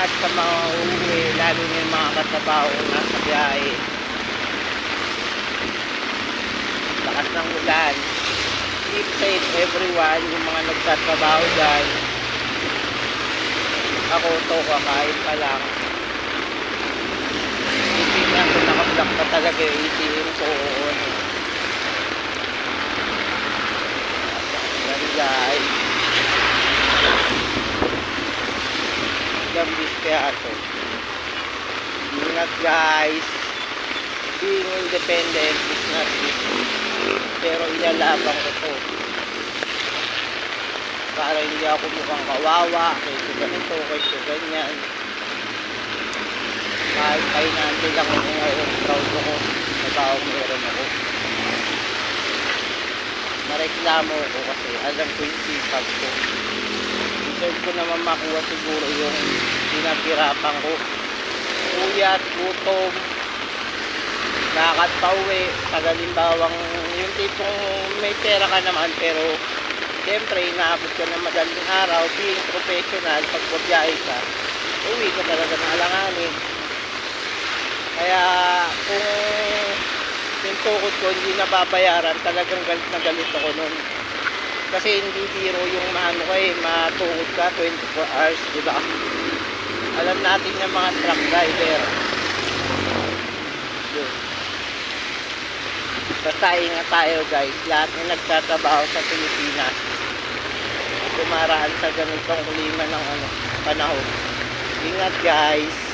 ingat sa mga uuwi, lalo na yung mga katrabaho nasa biyahe. Lakas ng ulan. Keep safe everyone, yung mga nagtatrabaho dyan. Ako to, kakain pa lang. Tingnan ko, naka-block pa talaga yung ATM ko. Yan guys. Gambis kaya ito. Ingat guys. Being independent is not easy. Pero ilalabang ko to. Para hindi ako mukhang kawawa. Kaysa ganito, kaysa ganyan. Kahit pinante lang ako ngayon, proud ako. Nagawang meron ako. Mareklamo ako kasi alam ko yung sipag ko. Deserve ko naman makuha siguro yung pinaghirapan ko. Uyat, gutom, lakad pa uwi. Tagalimbawang yung tipong may pera ka naman pero siyempre inaabot ka ng madaling araw. Being professional, pag babiyahe ka, uwi ka talaga ng alanganin. Kaya kung yung tukod ko hindi nababayaran, talagang galit na galit ako nun. Kasi hindi biro yung maano ka matukod ka 24 hours, di ba? Alam natin yung mga truck driver. Yun. Basta ingat tayo guys, lahat na nagtatrabaho sa Pilipinas. Dumaraan sa ganitong klima ng panahon. Ingat guys.